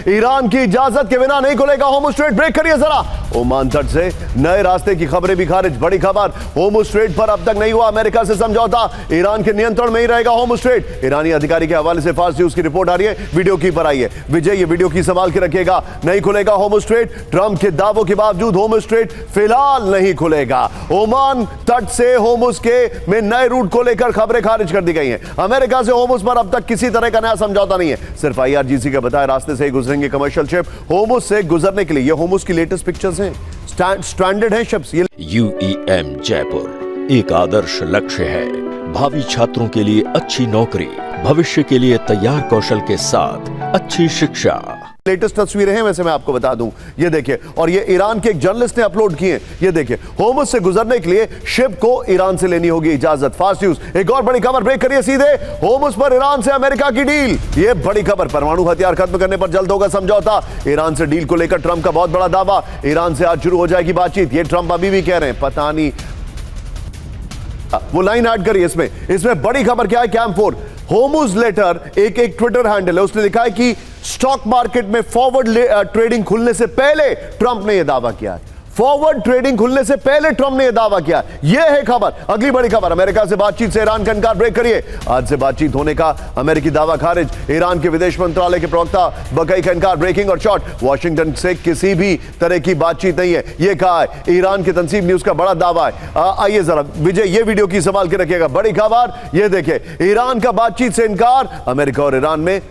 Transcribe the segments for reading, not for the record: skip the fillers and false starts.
Iran की इजाजत के बिना नहीं खुलेगा होर्मुज स्ट्रेट। ब्रेक करिए जरा। ओमान तट से नए रास्ते की खबरें भी खारिज। बड़ी खबर, होर्मुज स्ट्रेट पर अब तक नहीं हुआ अमेरिका से समझौता, ईरान के नियंत्रण में ही रहेगा होर्मुज स्ट्रेट। ईरानी अधिकारी के हवाले से फास्ट न्यूज की रिपोर्ट आ रही है, वीडियो की पर आई है। विजय, ये वीडियो की संभाल के रखिएगा। नहीं खुलेगा होर्मुज स्ट्रेट। ट्रंप के दावों के बावजूद होर्मुज स्ट्रेट फिलहाल नहीं खुलेगा। ओमान तट से होर्मुज के में नए रूट को लेकर खबरें खारिज कर दी गई हैं। अमेरिका से होर्मुज पर अब तक किसी तरह का नया समझौता नहीं है। सिर्फ IRGC के बताए रास्ते से ही गुजरेंगे कमर्शियल शिप। होर्मुज से गुजरने के लिए ये होर्मुज की लेटेस्ट पिक्चर्स हैं। स्ट्रैंडेड है शिप्स। UEM जयपुर एक आदर्श लक्ष्य है। भावी छात्रों के लिए अच्छी नौकरी, भविष्य के लिए तैयार कौशल के साथ अच्छी शिक्षा। लेटेस्ट तस्वीरें हैं, वैसे मैं आपको बता दूं, ये देखिए, और ये ईरान के एक जर्नलिस्ट ने अपलोड किए हैं। ये देखिए, होर्मुज से गुजरने के लिए शिप को ईरान से लेनी होगी इजाजत। फास्ट न्यूज, एक और बड़ी खबर। ब्रेक करिए सीधे। होर्मुज पर ईरान से अमेरिका की डील। ये बड़ी खबर, परमाणु हथियार खत्म करने पर जल्द होगा समझौता। ईरान से डील को लेकर ट्रंप का बहुत बड़ा दावा। ईरान से आज शुरू हो जाएगी बातचीत, ये ट्रंप अभी भी कह रहे हैं। पता नहीं, वो लाइन ऐड करिए इसमें बड़ी खबर क्या है। कैंप 4 होर्मुज लेटर एक ट्विटर हैंडल है, उसने लिखा है कि स्टॉक मार्केट में फॉरवर्ड ट्रेडिंग खुलने से पहले ट्रंप ने यह दावा किया है। फॉरवर्ड ट्रेडिंग खुलने से पहले ट्रंप ने यह दावा किया। यह है खबर। अगली बड़ी खबर, अमेरिका से बातचीत से ईरान का इनकार। ब्रेक करिए। आज से बातचीत होने का अमेरिकी दावा खारिज। ईरान के विदेश मंत्रालय के प्रवक्ता बकई का इनकार। ब्रेकिंग और शॉर्ट, वॉशिंगटन से किसी भी तरह की बातचीत नहीं है, यह कहा है। ईरान के तंसीब न्यूज का बड़ा दावा है। आइए जरा विजय, ये वीडियो की संभाल के रखिएगा। बड़ी खबर, यह देखिए, ईरान का बातचीत से इनकार। अमेरिका और ईरान में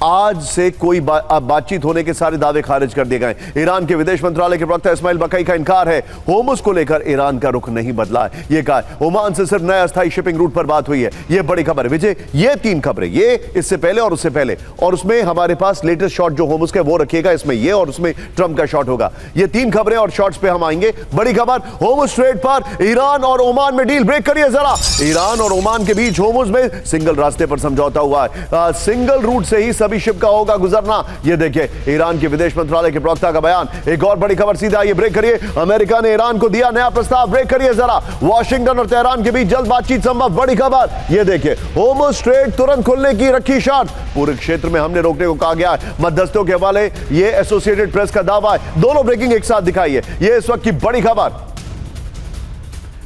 आज से कोई बातचीत होने के सारे दावे खारिज कर दिए गए। ईरान के विदेश मंत्रालय के प्रवक्ता इस्माइल बकई का इनकार है। होर्मुज को लेकर ईरान का रुख नहीं बदला है, यह कहा है। ओमान से सिर्फ नया अस्थायी शिपिंग रूट पर बात हुई है। यह बड़ी खबर है विजय। ये 3 खबरें, ये इससे पहले और उससे पहले, और उसमें हमारे पास लेटेस्ट शॉट जो होर्मुज का वो रखिएगा, इसमें ये और उसमें ट्रंप का शॉट होगा। ये 3 खबरें और शॉट्स पे हम आएंगे। बड़ी खबर, होर्मुज स्ट्रेट पर ईरान और ओमान में डील। ब्रेक करिए जरा। ईरान और ओमान के बीच होर्मुज में सिंगल रास्ते पर समझौता हुआ है। सिंगल रूट से ही सभी शिप का होगा गुजरना। ये देखिए, ईरान के विदेश मंत्रालय के प्रवक्ता का बयान। एक और बड़ी खबर, सीधा आइए ब्रेक करिए। अमेरिका ने ईरान को दिया नया प्रस्ताव। ब्रेक करिए जरा। वॉशिंगटन और तेहरान के बीच जल्द बातचीत संभव। बड़ी खबर, ये देखिए, होर्मुज स्ट्रेट तुरंत खुलने की रखी शर्त। पूरे क्षेत्र में हमने रोकने को कहा गया है। मध्यस्थों के हवाले ये एसोसिएटेड प्रेस का दावा है। दोनों ब्रेकिंग एक साथ दिखाइए। ये इस वक्त की बड़ी खबर,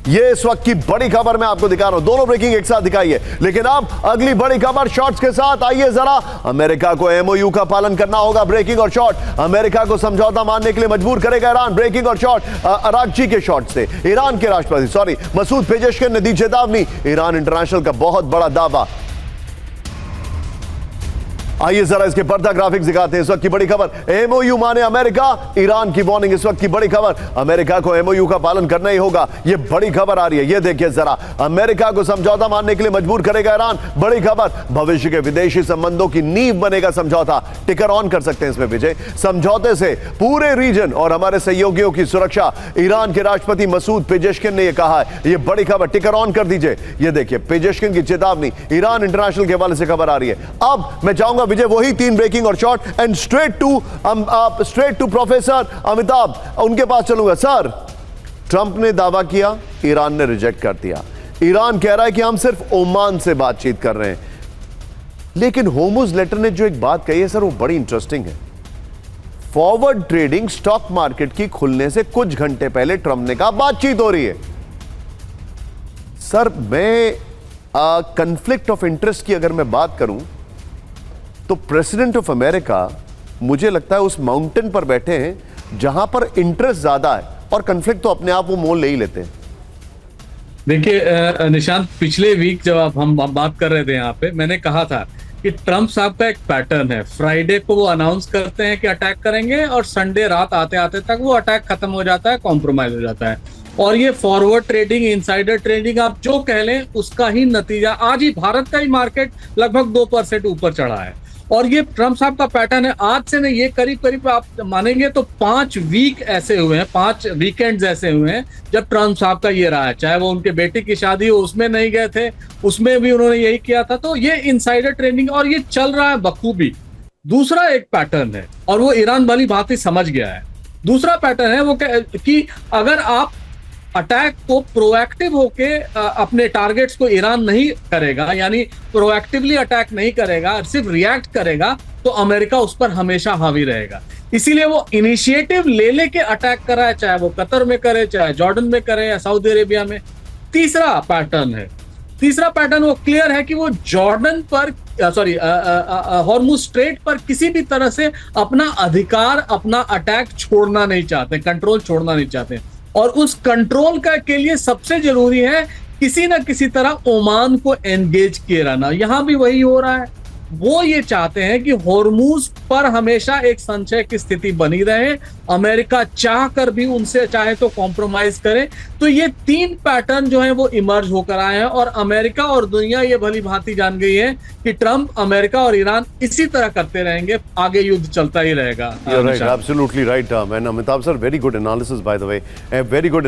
ये इस वक्त की बड़ी खबर मैं आपको दिखा रहा हूं। दोनों ब्रेकिंग एक साथ दिखाइए। लेकिन अब अगली बड़ी खबर शॉर्ट्स के साथ। आइए जरा। अमेरिका को MOU का पालन करना होगा। ब्रेकिंग और शॉर्ट, अमेरिका को समझौता मानने के लिए मजबूर करेगा ईरान। ब्रेकिंग और शॉर्ट, अरागची के शॉर्ट से ईरान के राष्ट्रपति मसूद पेजेशकिन ने दी चेतावनी। ईरान इंटरनेशनल का बहुत बड़ा दावा। आइए जरा इसके पर्दा ग्राफिक्स दिखाते हैं। इस वक्त की बड़ी खबर, MOU माने अमेरिका, ईरान की वार्निंग। इस वक्त की बड़ी खबर, अमेरिका को MOU का पालन करना ही होगा। यह बड़ी खबर आ रही है। यह देखिए जरा, अमेरिका को समझौता मानने के लिए मजबूर करेगा ईरान। बड़ी खबर, भविष्य के विदेशी संबंधों की नींव बनेगा समझौता। टिकर ऑन कर सकते हैं इसमें विजय। समझौते से पूरे रीजन और हमारे सहयोगियों की सुरक्षा, ईरान के राष्ट्रपति मसूद पेजेशकिन ने यह कहा है। यह बड़ी खबर, टिकर ऑन कर दीजिए। यह देखिए, पेजेशकिन की चेतावनी। ईरान इंटरनेशनल के हवाले से खबर आ रही है। अब मैं चाहूंगा विजय, वही 3 ब्रेकिंग और short and straight to professor Amitabh, उनके पास चलूंगा। सर, ट्रंप ने दावा किया, ईरान ने रिजेक्ट कर दिया। ईरान कह रहा है कि हम सिर्फ ओमान से बातचीत कर रहे हैं। लेकिन होर्मुज लेटर ने जो एक बात कही है सर, वो बड़ी इंटरेस्टिंग है। फॉरवर्ड ट्रेडिंग स्टॉक मार्केट की खुलने से कुछ घंटे पहले ट्रंप ने कहा बातचीत हो रही है। सर, मैं कन्फ्लिक्ट ऑफ इंटरेस्ट की अगर मैं बात करूं तो प्रेसिडेंट ऑफ अमेरिका मुझे लगता है उस माउंटेन पर बैठे हैं जहां पर इंटरेस्ट ज्यादा है, और कन्फ्लिक्ट तो अपने आप वो मोल ले ही लेते हैं। देखिए निशांत, पिछले वीक जब हम बात कर रहे थे यहाँ पे, मैंने कहा था कि ट्रंप साहब का एक पैटर्न है। फ्राइडे को वो अनाउंस करते हैं कि अटैक करेंगे, और संडे रात आते आते तक वो अटैक खत्म हो जाता है, कॉम्प्रोमाइज हो जाता है। और ये फॉरवर्ड ट्रेडिंग, इनसाइडर ट्रेडिंग, आप जो कह लें, उसका ही नतीजा आज ही भारत का ही मार्केट लगभग 2% ऊपर चढ़ा है। और ये ट्रंप साहब का पैटर्न है। आज से नहीं, ये करीब करीब आप मानेंगे तो 5 वीक ऐसे हुए हैं, 5 वीकेंड्स ऐसे हुए हैं जब ट्रंप साहब का ये रहा है। चाहे वो उनके बेटी की शादी हो, उसमें नहीं गए थे, उसमें भी उन्होंने यही किया था। तो ये इनसाइडर ट्रेडिंग, और ये चल रहा है बखूबी। दूसरा एक पैटर्न है, और वो ईरान वाली बात ही समझ गया है। दूसरा पैटर्न है वो कि अगर आप अटैक को प्रोएक्टिव होके अपने टारगेट्स को ईरान नहीं करेगा, यानी प्रोएक्टिवली अटैक नहीं करेगा, सिर्फ रिएक्ट करेगा, तो अमेरिका उस पर हमेशा हावी रहेगा। इसीलिए वो इनिशिएटिव ले लेके अटैक कर रहा है, चाहे वो कतर में करे, चाहे जॉर्डन में करे या सऊदी अरेबिया में। तीसरा पैटर्न वो क्लियर है कि वो जॉर्डन पर हॉर्मुज स्ट्रेट पर किसी भी तरह से अपना अधिकार, अपना अटैक छोड़ना नहीं चाहते, कंट्रोल छोड़ना नहीं चाहते। और उस कंट्रोल के लिए सबसे जरूरी है किसी ना किसी तरह ओमान को एंगेज किए रहना। यहां भी वही हो रहा है। वो ये चाहते हैं कि हॉर्मुज पर हमेशा एक संशय की स्थिति बनी रहे, अमेरिका चाह कर भी उनसे चाहे तो कॉम्प्रोमाइज करे। तो ये तीन पैटर्न जो है वो इमर्ज होकर आए हैं और अमेरिका और दुनिया ये भली भांति जान गई है कि ट्रंप, अमेरिका और ईरान इसी तरह करते रहेंगे, आगे युद्ध चलता ही रहेगा। You're right, absolutely right, and Amitabh sir, very good analysis by the way, a very good